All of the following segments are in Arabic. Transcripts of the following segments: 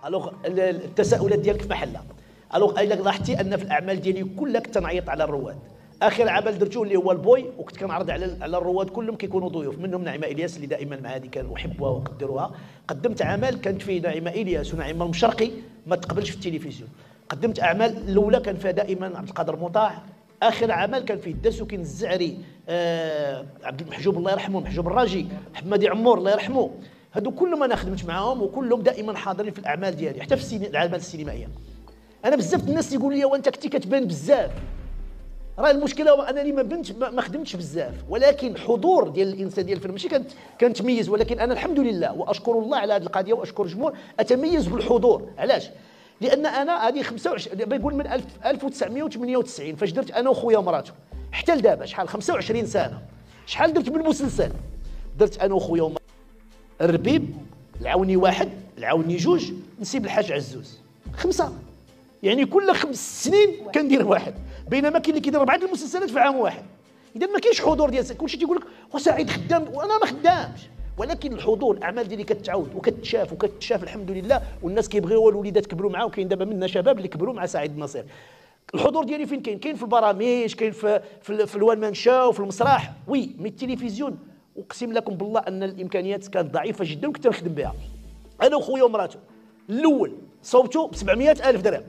الوغ التساؤلات ديالك في محلها. الوغ الا لاحظتي ان في الاعمال ديالي كلها كنت نعيط على الرواد. اخر عمل درتو اللي هو البوي، وكنت كنعرض على الرواد كلهم كيكونوا ضيوف، منهم نعيمه الياس اللي دائما مع هذه كنحبها واقدرها. قدمت اعمال كانت فيه نعيمه الياس ونعيمه المشرقي ما تقبلش في التلفزيون. قدمت اعمال الاولى كان فيها دائما عبد القادر مطاع، اخر عمل كان فيه الدسوكي الزعري، عبد المحجوب الله يرحمه، محجوب الراجي، محمد عمور الله يرحمه. هادو كلهم انا خدمت معاهم وكلهم دائما حاضرين في الاعمال ديالي حتى في الاعمال السينمائيه. انا بزاف الناس يقول لي وانت كنتي كتبان بزاف. راه المشكله هو انني ما خدمتش بزاف، ولكن حضور ديال الانسان ديال الفيلم ماشي كنتميز، ولكن انا الحمد لله واشكر الله على هذه القضيه واشكر الجمهور اتميز بالحضور. علاش؟ لان انا هذه 25 بقول من 1998 فاش درت انا وخويا ومراته حتى لدابا شحال 25 سنه. شحال درت من مسلسل؟ درت انا وخويا ومراته الربيب، العوني واحد، العوني جوج، نسيب الحاج عزوز، 5. يعني كل 5 سنين كندير واحد، بينما كاين اللي كيدير 4 المسلسلات في عام واحد. اذا ما كاينش حضور ديال كلشي تيقول لك وسعيد خدام وانا ما خدامش، ولكن الحضور الاعمال ديالي كتعاود وكتشاف الحمد لله، والناس كيبغيوها، الوليدات كبروا معاه، وكاين دابا منا شباب اللي كبروا مع سعيد النصير. الحضور ديالي فين كاين؟ كاين في البرامج، كاين في الوان مان شو، في المسرح، وي مي التلفزيون اقسم لكم بالله ان الامكانيات كانت ضعيفه جدا وكنت نخدم بها. انا وخويا ومراته الاول صوبته ب 700,000 درهم،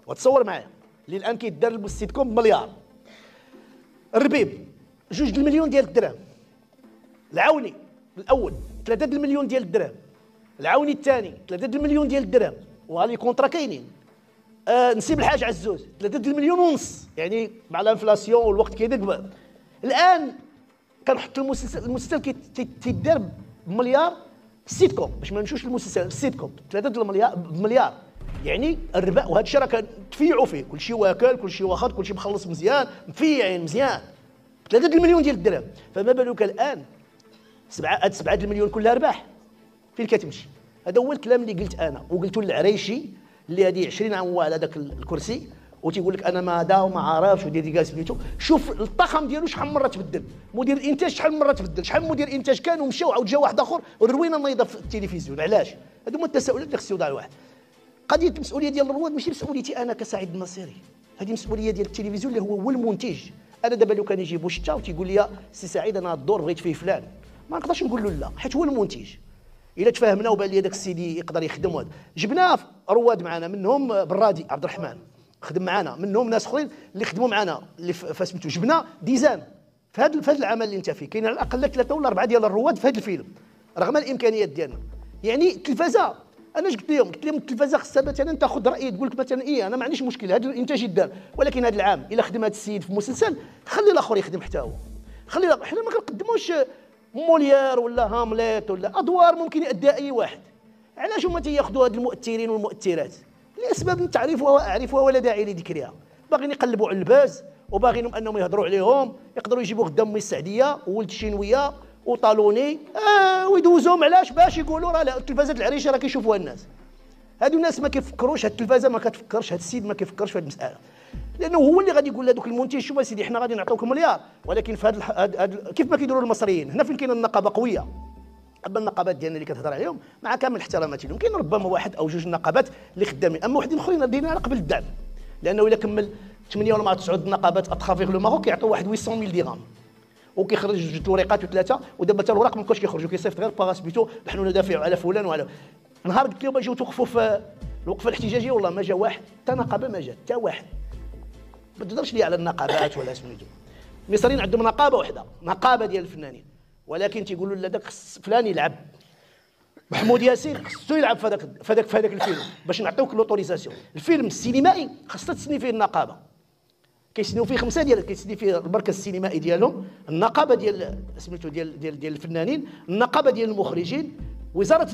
وتصور معايا اللي الان كيدار السيت كوم بمليار. الربيب 2 المليون ديال الدرهم. العوني الاول 3 المليون ديال الدرهم. العوني الثاني 3 المليون ديال الدرهم، وهذه كونترا كاينين. نسيب الحاج عزوز 3 المليون ونص، يعني مع الانفلاسيون والوقت كيدق. الان كنحط المسلسل كيدار بمليار. السيت كوم باش ما نمشوش للمسلسل، السيت كوم 3 المليار بمليار، يعني الربح. وهذا الشيء راه كنتفيعوا فيه، كل شيء واكل، كل شيء واخد، كل شيء مخلص مزيان، مفيعين مزيان. 3 المليون ديال الدرهم، فما بالك الان 7 المليون كلها ربح، فين كتمشي؟ هذا هو الكلام اللي قلت انا وقلته للعريشي اللي هذه 20 عام على هذاك الكرسي، وتيقول لك انا ما دا وما عارفش ودير جالس سميتو. شوف الطاقم ديالو شحال من مره تبدل، مدير الانتاج شحال من مره تبدل، شحال من مدير انتاج كان ومشى وعاود جا واحد اخر والروينه نايضه في التلفزيون. علاش؟ هادو هما التساؤلات اللي خصو يوضع الواحد. قضيه المسؤوليه ديال الرواد ماشي مسؤوليتي انا كسعيد النصيري، هذه مسؤوليه ديال التلفزيون اللي هو المنتج. انا دابا لو كان يجيبو شتا وتيقول لي سي سعيد انا هاد الدور بغيت فيه فلان، ما نقدرش نقول له لا، حيت هو المنتج. الا تفاهمنا وبان لي داك السيدي يقدر يخدم وهذا. جبنا رواد معنا، منهم بالرادي عبد الرحمن خدم معنا، منهم ناس اخرين اللي خدموا معنا اللي فسمتو. جبنا ديزان في هذا العمل اللي انت فيه، كاين على الاقل 3 ولا 4 ديال الرواد في هذا الفيلم رغم الامكانيات ديالنا. يعني التلفازه انا قلت لهم التلفازه خصها مثلا تاخذ راي، تقول لك مثلا انا ما عنديش مشكل هذا الانتاج يدار، ولكن هذا العام الا خدم هذا السيد في مسلسل خلي الاخر يخدم حتى هو. حنا ما كنقدموش موليير ولا هامليت ولا ادوار ممكن يأديها اي واحد. علاش هما تياخذوا هاد المؤثرين والمؤثرات؟ لاسباب تعرفها واعرفها ولا داعي لذكرها. باغيين يقلبوا على الباز وباغينهم انهم يهضروا عليهم، يقدروا يجيبوا غدا من السعديه وولد الشينويه وطالوني ويدوزوهم. علاش؟ باش يقولوا راه التلفازات العريشه راه كيشوفوها الناس. هادو الناس ما كيفكروش، هاد التلفازه ما كتفكرش، هاد السيد ما كيفكرش في هاد المساله، لانه هو اللي غادي يقول لهذوك المنتج شوف سيدي حنا غادي نعطيوك مليار، ولكن في هاد كيف ما كيديروا المصريين هنا فين كاين النقابه قويه. اما النقابات ديالنا اللي كتهضر عليهم مع كامل احتراماتي لهم، كاين ربما 1 أو 2 نقابات اللي خدامين، اما وحدين اخرين دايرين على قبل الدعم، لانه الا كمل 8 ولا 9 نقابات اترافيغ لو ماروك كيعطيو واحد 800,000 درهم وكيخرج 2 الورقات و3، ودابا حتى الوراق ما بقاوش كيخرجوا، كيصيفط غير باغا سميتو نحن ندافعوا على فلان وعلى. نهار قلت لهم اجيو توقفوا في الوقفه الاحتجاجيه والله ما جا واحد، حتى نقابه ما جات، حتى واحد. ما تهضرش لي على النقابات ولا سميتو. المصريين عندهم نقابه واحده، نقابه ديال الفنانين، ولكن تيقولوا لا داك فلان يلعب، محمود ياسين خصو يلعب في هذاك الفيلم باش نعطيوك لوطوريزاسيون. الفيلم السينمائي خاصها تسني فيه النقابه، كيسنيو فيه 5 ديال كيسني فيه المركز السينمائي ديالهم، النقابه ديال سميتو ديال الفنانين، النقابه ديال المخرجين، وزاره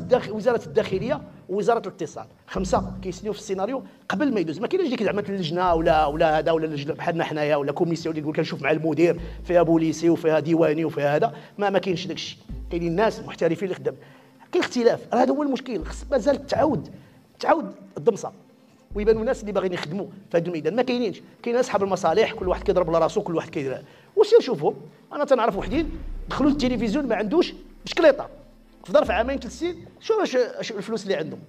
الداخليه ووزاره الاتصال. 5 كيسنيو في السيناريو قبل ما يدوز. ما كاينش ديك زعما اللجنه ولا هذا ولا اللجنه بحالنا حنايا ولا كوميسيون اللي يقول كنشوف مع المدير فيها بوليسي وفيها ديواني وفيها هذا. ما كاينش داك الشيء، كاينين ناس محترفين اللي خدام. كاين اختلاف، هذا هو المشكل. خص مازال تعاود الضمصه ويبانوا الناس اللي باغيين يخدموا في هذا الميدان. ما كاينينش، كاين اصحاب المصالح كل واحد كيضرب لراسو، كل واحد كيدير. وسير شوفهم، انا تنعرف وحدين دخلوا للتلفزيون ما عندوش بشكليطه، في ظرف عامين 3 سنين شوف الفلوس اللي عندهم.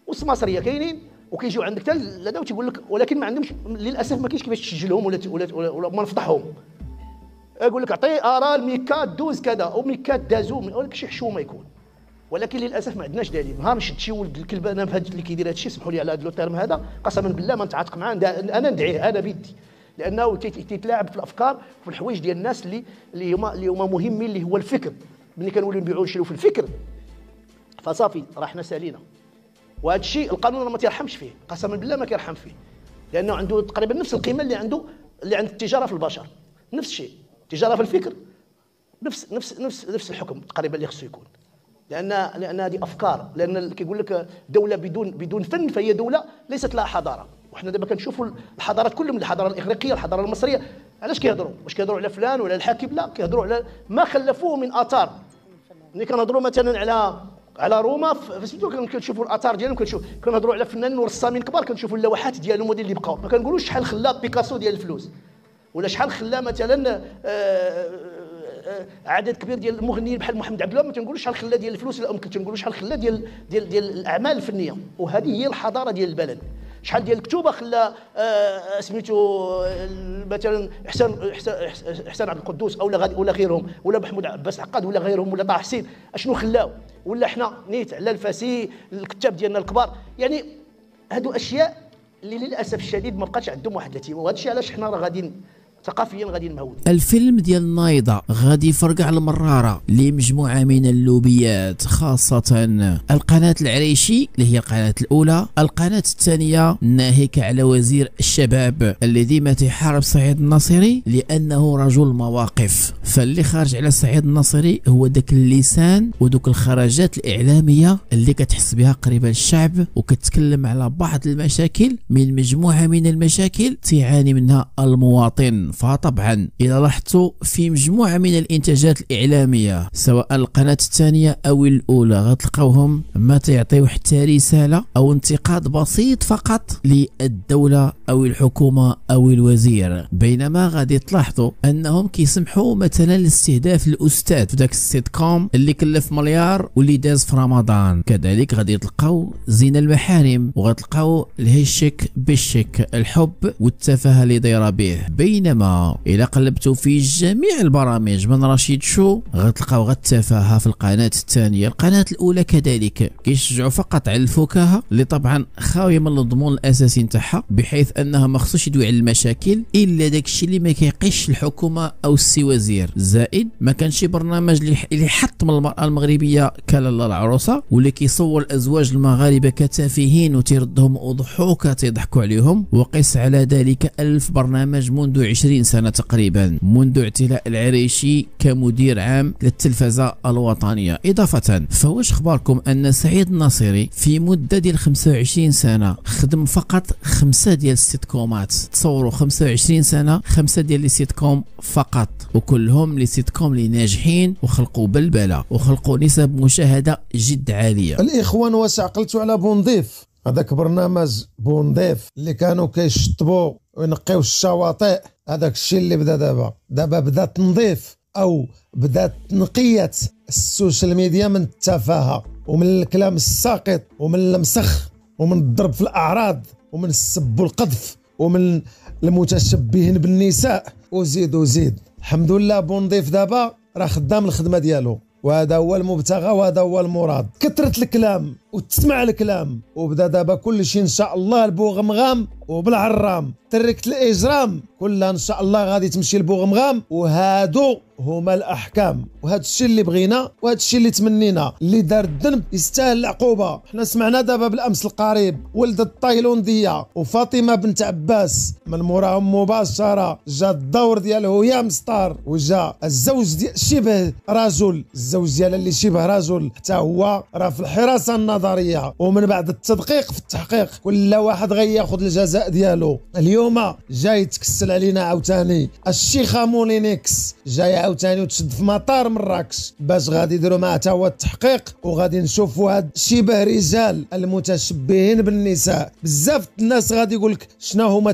والسماسريه كاينين وكيجيو عندك حتى لهذا وتيقول لك، ولكن ما عندهمش للاسف ما كاينش كيفاش تسجلهم ولا ما نفضحهم. يقول لك عطي الميكات دوز كذا او ميكات دازو، ولكن شي حشومه يكون. ولكن للاسف ما عندناش دليل. نهار نشد شي ولد الكلب انا بهذا اللي كيدير هذا الشيء، سمحوا لي على هذا الترم هذا، قسما بالله ما نتعاطق معاه، انا ندعيه انا بيدي، لانه تيتلاعب في الافكار وفي الحوايج ديال الناس اللي هما مهمين، اللي هو الفكر. ملي كنوليو نبيعوا ونشريو في الفكر فصافي راه حنا سالينا. وهذا الشيء القانون ما تيرحمش فيه، قسما بالله ما كيرحم فيه، لانه عنده تقريبا نفس القيمه اللي عند التجاره في البشر، نفس الشيء، التجاره في الفكر نفس الحكم تقريبا اللي خصو يكون. لان هذه افكار، لان كيقول لك دوله بدون فن فهي دوله ليست لها حضاره. وحنا دابا كنشوفوا الحضارات كلهم، الحضاره الاغريقيه، الحضاره المصريه، علاش كيهضروا؟ واش كيهضروا على فلان ولا الحاكم؟ لا، كيهضروا على ما خلفوه من اثار. ملي كنهضروا مثلا على روما فسميتو، كنشوفوا الاثار ديالهم، كنهضروا على فنانين ورسامين كبار، كنشوفوا اللوحات ديالهم وديال اللي بقاو. ما كنقولوش شحال خلا بيكاسو ديال الفلوس، ولا شحال خلا مثلا عدد كبير ديال المغنيين بحال محمد عبد الوهاب، ما تنقولوش شحال خلا ديال الفلوس، لا ممكن تنقولوا شحال خلا ديال الاعمال الفنيه. وهذه هي الحضاره ديال البلد. شحال ديال الكتوبه خلا سميتو مثلا احسان عبد القدوس ولا غيرهم، ولا محمود عباس عقاد ولا غيرهم، ولا طه حسين، اشنو خلاو؟ ولا حنا نيت على الفاسي الكتاب ديالنا الكبار. يعني هادو اشياء اللي للاسف الشديد ما بقاتش عندهم واحد الاهتمام، وهذا الشيء علاش حنا راه غاديين ثقافيا غادي نمهود. الفيلم ديال النايضة غادي يفرقع المرارة لمجموعة من اللوبيات، خاصة القناة العريشي اللي هي القناة الأولى، القناة الثانية ناهيك على وزير الشباب الذي ما تيحارب سعيد الناصري لأنه رجل مواقف. فاللي خارج على سعيد الناصري هو داك اللسان ودوك الخرجات الإعلامية اللي كتحس بها قريبة للشعب، وكتكلم على بعض المشاكل من مجموعة من المشاكل تعاني منها المواطن. فطبعا إذا لاحظتوا في مجموعة من الإنتاجات الإعلامية سواء القناة الثانية أو الأولى غتلقاوهم ما تعطيو حتى رسالة أو انتقاد بسيط فقط للدولة أو الحكومة أو الوزير، بينما غادي تلاحظوا أنهم كيسمحوا مثلا لاستهداف الأستاذ في ذاك السيت كوم اللي كلف مليار واللي داز في رمضان. كذلك غادي تلقاو زنا المحارم، وغتلقاو الهشك بالشك، الحب والتفاهة اللي دايره به. بينما إلا قلبتوا في جميع البرامج من رشيد شو غتلقاو غير التفاهة في القناة الثانية. القناة الأولى كذلك كيشجعوا فقط على الفكاهة اللي طبعا خاوية من الضمون الأساسي نتاعها، بحيث أنها ما خصوش يدوي على المشاكل إلا داك الشيء اللي ما كيقيش الحكومة أو السي وزير. زائد ما كان شي برنامج اللي حطم المرأة المغربية كلالا العروسة، واللي كيصور الأزواج المغاربة كتافهين وتردهم أضحوكة تضحكوا عليهم. وقس على ذلك 1000 برنامج منذ 20 سنة تقريبا، منذ اعتلاء العريشي كمدير عام للتلفزة الوطنية. إضافة فواش خباركم أن سعيد الناصري في مدة ديال 25 سنة خدم فقط 5 ديال السيت كومات. تصوروا 25 سنة 5 ديال لي سيت كوم فقط، وكلهم لي سيت كوم اللي ناجحين وخلقوا بلبلة وخلقوا نسب مشاهدة جد عالية. الإخوان واش عقلتوا على بونضيف؟ هذاك برنامج بونضيف اللي كانوا كيشطبوا وينقيو الشواطئ، هذاك الشيء اللي بدا دابا بدا تنظيف او بدا تنقية السوشيال ميديا من التفاهة ومن الكلام الساقط ومن المسخ ومن الضرب في الأعراض ومن السب والقذف ومن المتشبهين بالنساء وزيد. الحمد لله بونضيف دابا راه خدام الخدمة ديالو، وهذا هو المبتغى وهذا هو المراد. كثرت الكلام وتسمع الكلام، وبدا دابا كل شيء ان شاء الله البوغمغام وبالعرام. تركت الاجرام كلها ان شاء الله غادي تمشي البوغمغام، وهادو هما الاحكام. وهذا الشيء اللي بغينا وهذا الشيء اللي تمنينا. اللي دار الذنب يستاهل العقوبه. حنا سمعنا دابا بالامس القريب ولد التايلانديه وفاطمه بنت عباس من موراهم مباشره جا الدور ديال هيام ستار، وجا الزوج ديال شبه رجل، الزوج ديالها اللي شبه رجل حتى هو راه في الحراسه النظريه. ومن بعد التدقيق في التحقيق كل واحد غياخذ الجزاء ديالو. اليوم جاي تكسل علينا عاوتاني الشيخه مولينيكس، جاي عاوتاني وتشد في مطار مراكش باش غادي يديروا معها تا هو التحقيق، وغادي نشوفوا هاد شبه رجال المتشبهين بالنساء. بزاف الناس غادي يقول لك شنو هما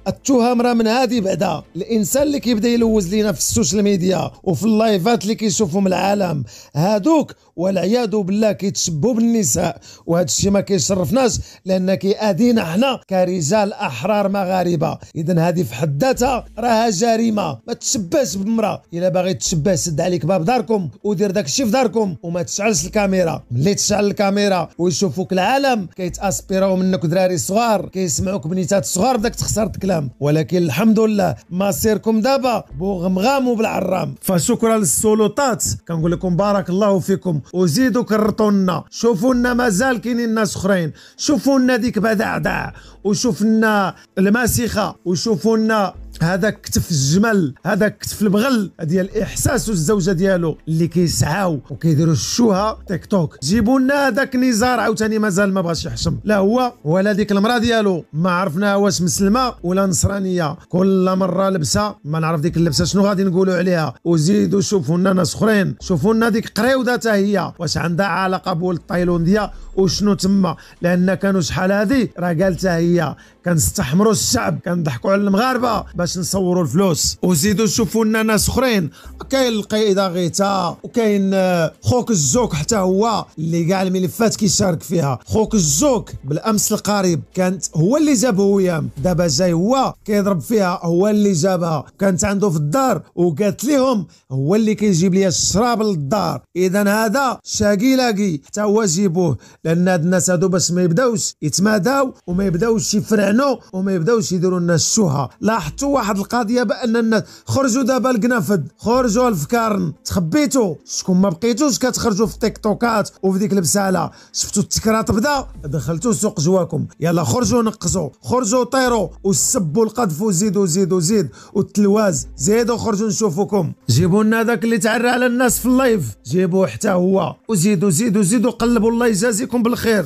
التهم راه من هذه بعدا. الانسان اللي كيبدا يلوز لينا في السوشيال ميديا وفي اللايفات اللي كيشوفوا من العالم، هادوك والعياذ بالله كيتشبهوا بالنساء النساء، وهذا الشيء ما كيشرفناش لان كيأذينا حنا كرجال احرار مغاربه. اذا هذه في حد ذاتها راها جريمه. ما تشبهش بامراه، الا باغي تشبه سد عليك باب داركم ودير داك الشيء في داركم وما تشعلش الكاميرا. ملي تشعل الكاميرا ويشوفوك العالم كيتاسبيراو منك دراري صغار، كيسمعوك بنيتات صغار، بدك تخسر الكلام. ولكن الحمد لله مصيركم دابا بوغمغام وبالعرام. فشكرا للسلطات، كنقول لكم بارك الله فيكم وزيدوا كرطوا لنا. شوفوا لنا مازال كاينين ناس اخرين، شوفوا لنا ديك بدعدع، وشوف لنا الماسخه، وشوفوا لنا هذاك كتف الجمل، هذاك كتف البغل ديال الاحساس والزوجه ديالو اللي كيسعاو وكيديروا الشوهه تيك توك. جيبوا لنا هذاك نزار عاوتاني مازال ما بغاش يحشم، لا هو ولا ديك المراه ديالو ما عرفناها واش مسلمه ولا نصرانيه. كل مره لبسه ما نعرف ديك اللبسه شنو غادي نقولوا عليها. وزيدوا شوفوا لنا ناس اخرين، شوفوا لنا ديك قريوده حتى هي واش عندها علاقه بولد تايلانديه وشنو تما، لان كانوا شحال هذه راه قالتها هي كنستحمروا الشعب، كنضحكوا على المغاربه باش نصوروا الفلوس. وزيدوا شوفوا لنا ناس اخرين، كاين القائده غيتا، وكاين خوك الزوك حتى هو اللي كاع الملفات كيشارك فيها. خوك الزوك بالامس القريب كانت هو اللي جاب هويام، دابا جاي هو كيضرب فيها، هو اللي جابها. كانت عنده في الدار وقالت لهم هو اللي كيجيب لي الشراب للدار. اذا هذا شاقي لاقي حتى هو جيبوه، لان هاد الناس هادو باش ما يبداوش يتماداو وما يبداوش يفرعنوا وما يبداوش يديروا لنا الشوهه. لاحظتوا واحد القضيه بان الناس خرجوا دابا القنافد، خرجوا الفكارن، تخبيتوا شكون ما بقيتوش كتخرجوا في التيك توكات وفي ديك البساله. شفتوا التكرات بدا دخلتوا سوق جواكم، يلا خرجوا نقصوا، خرجوا طيروا وسبوا القذف وزيدوا زيدوا زيد والتلواز زيدوا، خرجوا نشوفوكم. جيبوا لنا داك اللي تعرى على الناس في اللايف، جيبوه حتى هو وزيدوا زيدوا زيدوا قلبوا. الله يجازيكم بالخير.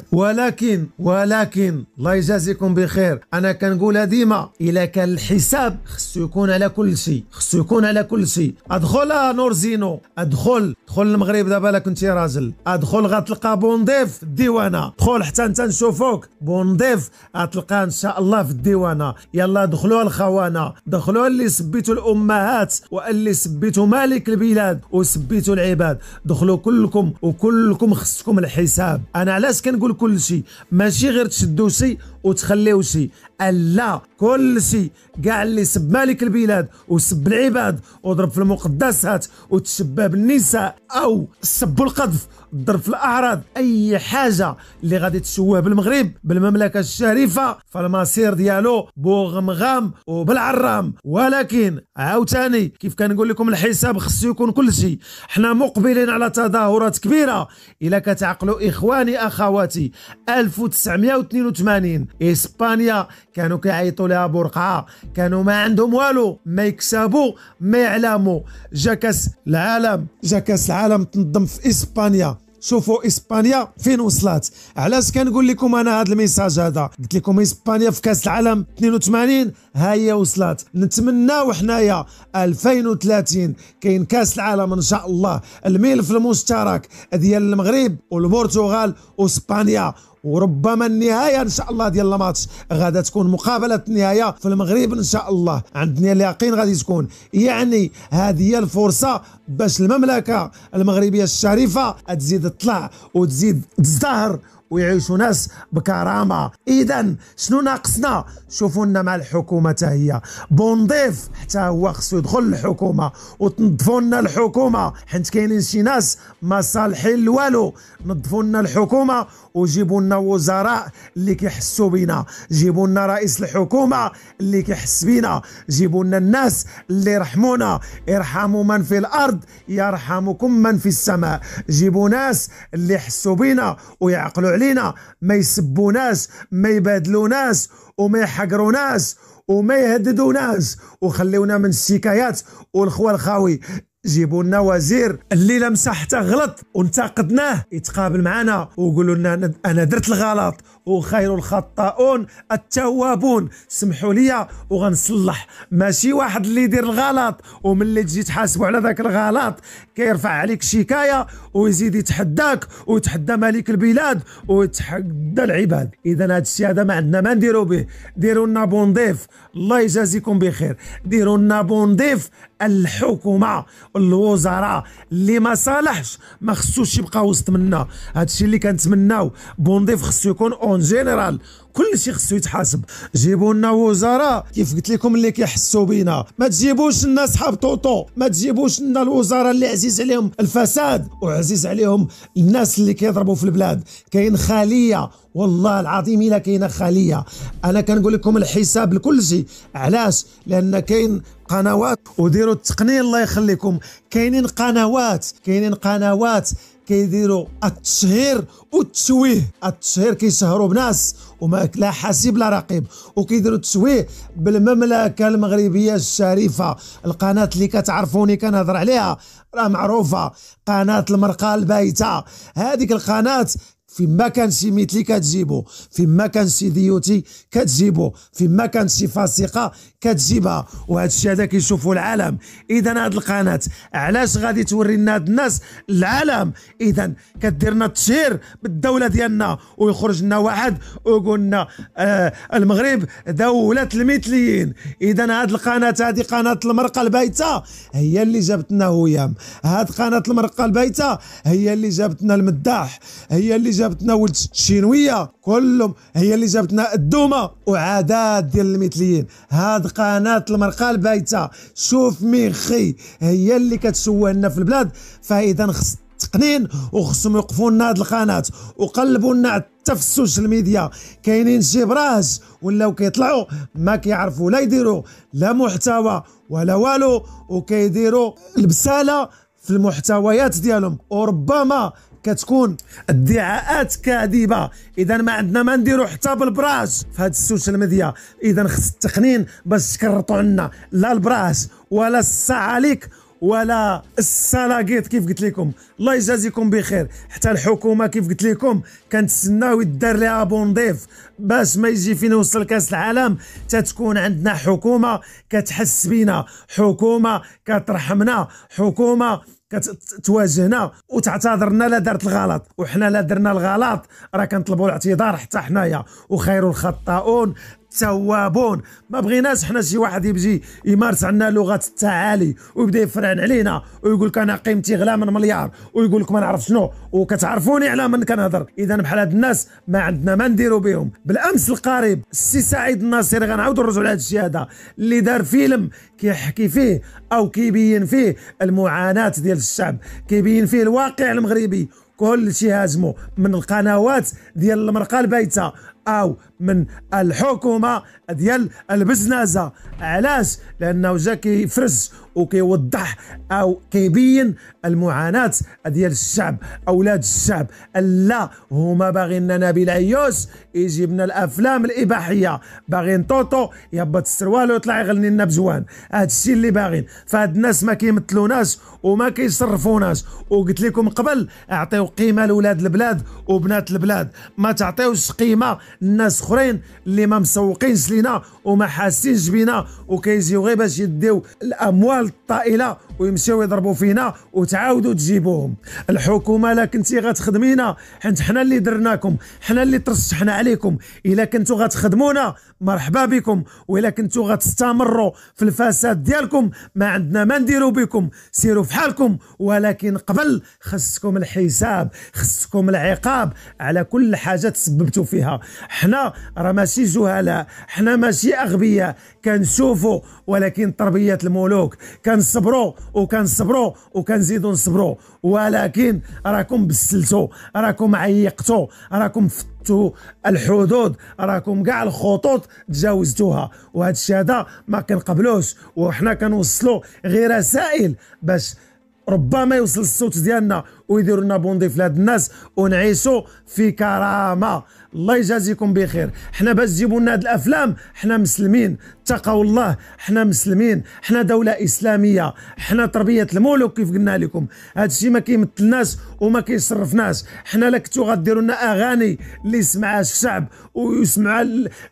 ولكن الله يجازيكم بخير، انا كنقولها ديما، الا كان الحساب خصو يكون على كل شيء، خصو يكون على كل شيء. ادخل نور زينو، ادخل المغرب دابا لا كنتي راجل، ادخل غتلقى بونضيف في الديوانه، دخل حتى انت نشوفوك بونضيف غتلقاه ان شاء الله في الديوانه. يلا دخلوا الخونه، دخلوا اللي سبيتوا الامهات واللي سبيتوا مالك البلاد وسبيتوا العباد، دخلوا كلكم وكلكم خصكم الحساب. انا علاش كنقول كل شيء، ماشي غير تشدوا شيء وتخليو شيء، لا كل شيء. كاع اللي سب مالك البلاد وسب العباد وضرب في المقدسات وتشبه بالنساء او سب القذف، ضرب في الاعراض، اي حاجه اللي غادي تشوه بالمغرب بالمملكه الشريفه فالمصير ديالو بوغمغام وبالعرام. ولكن عاوتاني كيف كنقول لكم الحساب خصو يكون كل شيء. حنا مقبلين على تظاهرات كبيره، الا كتعقلوا اخواني اخواتي 1982 اسبانيا كانوا كيعيطوا لها برقعه، كانوا ما عندهم والو، ما يكسبوا ما يعلموا. جا كاس العالم تنظم في اسبانيا. شوفوا اسبانيا فين وصلت. علاش كنقول لكم انا هذا الميساج هذا؟ قلت لكم اسبانيا في كاس العالم 82 ها هي وصلت. نتمناو حنايا 2030 كاين كاس العالم ان شاء الله، الملف المشترك ديال المغرب والبرتغال واسبانيا، وربما النهايه ان شاء الله ديال الماتش غادا تكون مقابله النهايه في المغرب ان شاء الله. عندنا اليقين غادي تكون، يعني هذه هي الفرصه باش المملكه المغربيه الشريفه تزيد تطلع وتزيد تزدهر ويعيشوا ناس بكرامه. اذا شنو ناقصنا؟ شوفوا لنا مع الحكومه حتى هي بونضيف حتى هو خصو يدخل الحكومه وتنظفوا لنا الحكومه، حيت كاينين شي ناس ما صالحين لوالو. نظفوا لنا الحكومه وجيبوا لنا وزراء اللي كيحسوا بينا، جيبوا لنا رئيس الحكومه اللي كيحس بينا، جيبوا لنا الناس اللي يرحمونا. ارحموا من في الارض يرحمكم من في السماء. جيبوا ناس اللي يحسوا بينا ويعقلوا علينا، ما يسبوناش، ما يبادلوناش وما يحقروناش وما يهددوناش، وخليونا من الشكايات والخوى الخاوي. جيبوا لنا وزير اللي لمسه حتى غلط وانتقدناه يتقابل معنا ويقولوا لنا انا درت الغلط وخير الخطاؤون التوابون، سمحوا لي وغنصلح. ماشي واحد اللي يدير الغلط وملي تجي تحاسبوا على ذاك الغلط كيرفع عليك شكايه ويزيد يتحداك ويتحدى ملك البلاد ويتحدى العباد. اذا هذا الشيء هذا ما عندنا ما نديروا به. ديروا لنا بونضيف، الله يجازيكم بخير، ديروا لنا بونضيف الحكومه الوزراء اللي ما صالحش ما خصوش يبقى وسط منا. هادشي اللي كنتمناو. بونضيف خصو يكون اون جينيرال كلشي خصو يتحاسب. جيبوا لنا وزراء كيف قلت لكم اللي كيحسوا بينا، ما تجيبوش لنا صحاب طوطو، ما تجيبوش لنا الوزراء اللي عزيز عليهم الفساد وعزيز عليهم الناس اللي كيضربوا في البلاد. كاين خليه والله العظيم الا كاينه خليه. انا كنقول لكم الحساب لكل شيء. علاش؟ لان كاين قنوات وديروا التقنين الله يخليكم. كاينين قنوات كيديروا التشهير والتشويه. التشهير كيشهروا بناس وما لا حاسب لا رقيب، وكيديروا التشويه بالمملكه المغربيه الشريفه. القناه اللي كتعرفوني كنهضر عليها راه معروفه، قناه المرقه البايته. هذيك القناه فيما كان شي مثلي كتجيبو، فيما كان شي ديوتي كتجيبو، فيما كان شي فاسقه كتجيبها. وهذا الشيء هذا كيشوفوا العالم. اذا هذه القناه علاش غادي توري لنا هاد الناس العالم؟ اذا كدير لنا التشهير بالدوله ديالنا ويخرج لنا واحد ويقول لنا المغرب دوله المثليين. اذا هذه القناه هذه قناه المرقه البايته هي اللي جابت لنا هيام. هذه قناه المرقه البايته هي اللي جابت لنا المداح، هي اللي جابت لنا ولد الشينويه كلهم، هي اللي جابت لنا الدومه وعادات ديال المثليين. هاد قناه المرقه البايته شوف ميخي هي اللي كتسوى لنا في البلاد. فاذا خص التقنين وخصهم يوقفوا لنا هاد القناه وقلبوا لنا حتى في السوشيال ميديا. كاينين شي براس ولاو كيطلعوا ما كيعرفوا لا يديروا لا محتوى ولا والو، وكيديروا البساله في المحتويات ديالهم، وربما كتكون ادعاءات كاذبه. اذا ما عندنا ما نديروا حتى بالبراس في هاد السوشيال ميديا. اذا خص التقنين باش تكرطوا عنا لا البراس ولا السعاليك ولا السلاقيط كيف قلت لكم. الله يجازيكم بخير. حتى الحكومه كيف قلت لكم كنتسناو يدار لها بونضيف باش ما يجي فينا وصل كاس العالم تتكون عندنا حكومه كتحس بينا، حكومه كترحمنا، حكومه كتواجهنا وتعتذرنا لا دارت الغلط. وحنا لا درنا الغلط راه كنطلبوا الاعتذار حتى حنايا. وخير الخطاؤون التوابون. ما بغيناش حنا شي واحد يجي يمارس عنا لغه التعالي ويبدا يفرعن علينا ويقول لك انا قيمتي غلا من مليار ويقول لك ما نعرف شنو وكتعرفوني على من كنهضر. اذا بحال هاد الناس ما عندنا ما نديروا بهم. بالامس القريب السي سعيد الناصري غنعاودوا نرجعوا لهذا الشيء هذا اللي دار فيلم كيحكي فيه او كيبين فيه المعاناه ديال الشعب، كيبين فيه الواقع المغربي. كل شيء هازمو من القنوات ديال المرقه البايته او من الحكومه ديال البزنازه. علاش؟ لانه جا كيفرز وكيوضح او كيبين المعاناه ديال الشعب، اولاد الشعب. لا هما باغيين نبيل عيوش يجيب لنا الافلام الاباحيه، باغيين طوطو يهبط السروال ويطلع يغني لنا بجوان. هذا الشيء اللي باغيين. فهاد الناس ما كيمثلوناش وما كيشرفوناش. وقلت لكم قبل اعطيو قيمه لاولاد البلاد وبنات البلاد، ما تعطيوش قيمه الناس اخرين اللي ما مسوقينش لينا وما حاسينش بينا وكيجيو غير باش يديو الاموال الطائله ويمشيو يضربوا فينا وتعاودوا تجيبوهم. الحكومه لا كنتي غتخدمينا حيت حنا اللي درناكم، حنا اللي ترشحنا عليكم. الا كنتو غتخدمونا مرحبا بكم، والا كنتو غتستمروا في الفساد ديالكم ما عندنا ما نديروا بكم، سيروا في حالكم. ولكن قبل خصكم الحساب، خصكم العقاب على كل حاجه تسببتوا فيها. حنا راه ماشي جهلاء، حنا ماشي اغبياء، كنشوفوا ولكن تربيه الملوك. كنصبروا وكنصبروا وكنزيدوا نصبروا، ولكن راكم بسلتوا، راكم عيقتوا، راكم فتوا الحدود، راكم كاع الخطوط تجاوزتوها. وهذا الشيء هذا ما كنقبلوش. وحنا كنوصلوا غير رسائل باش ربما يوصل الصوت ديالنا ويديروا لنا بونضيف لهاد الناس ونعيشوا في كرامه. الله يجازيكم بخير. حنا باش تجيبوا لنا هاد الافلام حنا مسلمين، اتقوا الله، حنا مسلمين، حنا دوله اسلاميه، حنا تربيه الملوك كيف قلنا لكم. هاد الشيء ما كيمثلناش وما كيشرفناش. حنا لا كنتو غديروا لنا اغاني اللي يسمعها الشعب ويسمعها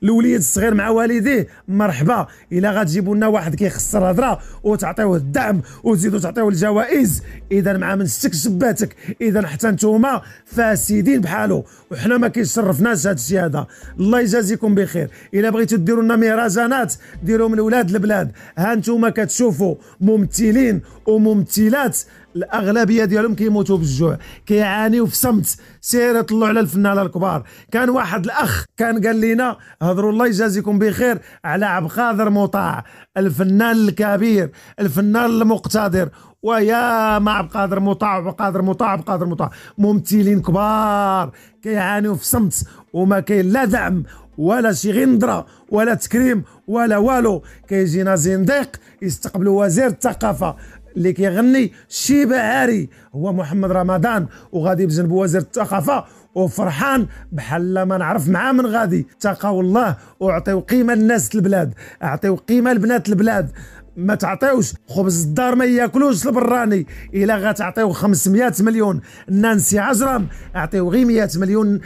الوليد الصغير مع والديه مرحبا. الا غتجيبوا لنا واحد كيخسر هضره وتعطيوه الدعم وتزيدوا تعطيوه الجوائز، اذا مع من شتك جباتك. اذا حتى نتوما فاسدين بحالو. وحنا ما كيشرفناش يتمناش هذا الشيء هذا. الله يجازيكم بخير. الا بغيتوا ديروا لنا مهرجانات ديروا من ولاد البلاد. ها انتم كتشوفوا ممثلين وممثلات الاغلبيه ديالهم كيموتوا بالجوع، كيعانيوا في صمت. سير طلعوا على الفنانه الكبار. كان واحد الاخ كان قال لنا هضروا الله يجازيكم بخير على عبد القادر مطاع، الفنان الكبير، الفنان المقتدر. ويا مع عبد القادر مطاع، عبد القادر مطاع، عبد القادر مطاع، ممثلين كبار كيعانيوا في صمت وما كاين لا دعم ولا شي غندره ولا تكريم ولا والو. كيجينا زنديق يستقبلوا وزير الثقافه اللي كيغني شيبه عاري هو محمد رمضان، وغادي بجنب وزير الثقافه وفرحان بحال ما نعرف معاه من غادي. اتقوا الله واعطيو قيمه للناس البلاد، اعطيو قيمه لبنات البلاد. ما تعطيوش خبز الدار ما ياكلوش البراني. الا غتعطيو 500 مليون نانسي عجرم اعطيو غير 100 مليون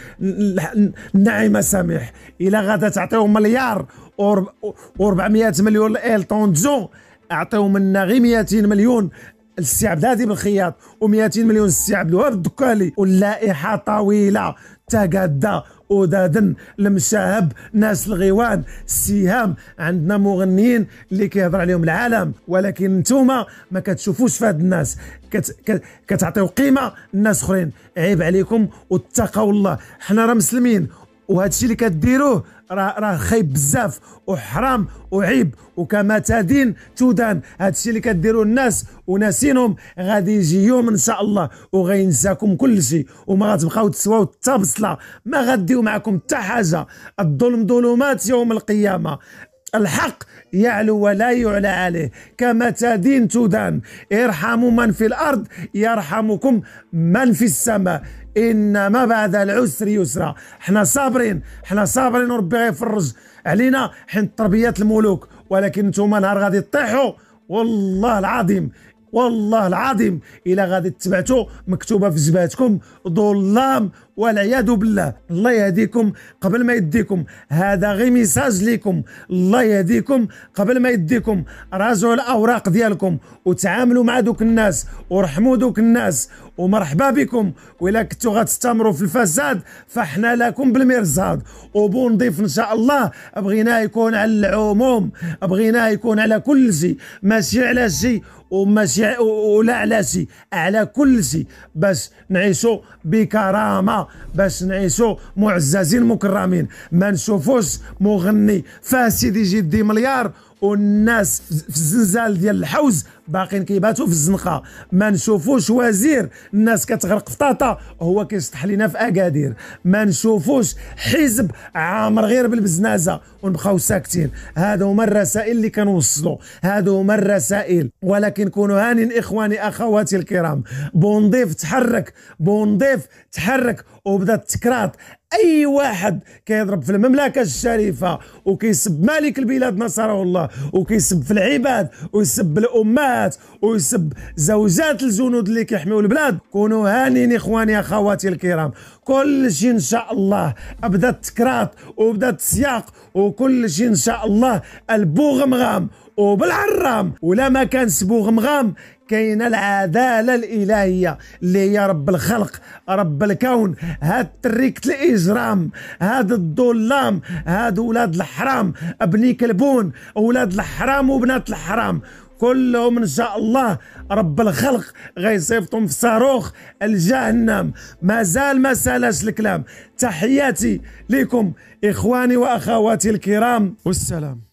نعيمه سميح. الا غادا تعطيو مليار و400 مليون لإلتون جون اعطيو منا غير 200 مليون السي عبد الهادي بالخياط و200 مليون السي عبد الوهاب الدكالي. واللائحه طويله تقادا ودادن المشاهب ناس الغيوان السهام. عندنا مغنيين اللي كيهضر عليهم العالم، ولكن نتوما ما كتشوفوش في هاد الناس، كتعطيو قيمه الناس اخرين. عيب عليكم واتقوا الله. حنا راه مسلمين وهذا الشيء اللي كديروه راه خايب بزاف وحرام وعيب، وكما تدين تدان. هذا الشيء اللي كديروه الناس وناسينهم غادي يجي يوم ان شاء الله وغينساكم كل شيء وما غتبقاو تسواو حتى بصله، ما غديو معكم حتى حاجه. الظلم ظلمات يوم القيامه، الحق يعلو ولا يعلى عليه. كما تدين تدان. ارحموا من في الارض يرحمكم من في السماء، انما بعد العسر يسرا. حنا صابرين، حنا صابرين وربي غيفرج علينا حين تربيات الملوك. ولكن نتوما نهار غادي تطيحوا والله العظيم، والله العظيم الا غادي تبعتوا مكتوبه في جبهتكم ظلام والعياذ بالله. الله يهديكم قبل ما يديكم. هذا غير ميساج ليكم. الله يهديكم قبل ما يديكم. راجعوا الاوراق ديالكم وتعاملوا مع دوك الناس ورحموا دوك الناس ومرحبا بكم. وإلا كنتوا غتستمروا في الفساد فاحنا لكم بالمرصاد. وبونضيف ان شاء الله بغيناه يكون على العموم، بغيناه يكون على كل شيء، ماشي على شيء وماشي ولا على شيء، على كل شيء، باش نعيشوا بكرامه، باش نعيشوا معززين مكرمين. ما نشوفوش مغني فاسد يجي يدي مليار والناس في الزنزال ديال الحوز باقين كيباتوا في الزنقه. ما نشوفوش وزير الناس كتغرق في طاطا هو كيسطح لينا في اكادير. ما نشوفوش حزب عامر غير بالبزنازه ونبقاو ساكتين. هادو هما الرسائل اللي كنوصلوا، هادو هما الرسائل. ولكن كونوا هانين اخواني اخواتي الكرام. بونضيف تحرك، بونضيف تحرك وبدا التكرات. اي واحد كيضرب في المملكه الشريفه وكيسب مالك البلاد نصره الله وكيسب في العباد ويسب الامهات ويسب زوجات الجنود اللي كيحميوا البلاد، كونوا هانين اخواني اخواتي الكرام. كل شيء ان شاء الله بدا التكرات وبدا السياق وكل شيء ان شاء الله البوغمغام وبالعرام. ولا ما كان بوغمغام كاينه العداله الالهيه اللي هي رب الخلق رب الكون. هاد تريكه الاجرام، هاد الظلام، هاد ولاد الحرام ابني كلبون، ولاد الحرام وبنات الحرام كلهم ان شاء الله رب الخلق غيصيفطهم في صاروخ الجهنم. مازال ما سالاش الكلام. تحياتي لكم اخواني واخواتي الكرام والسلام.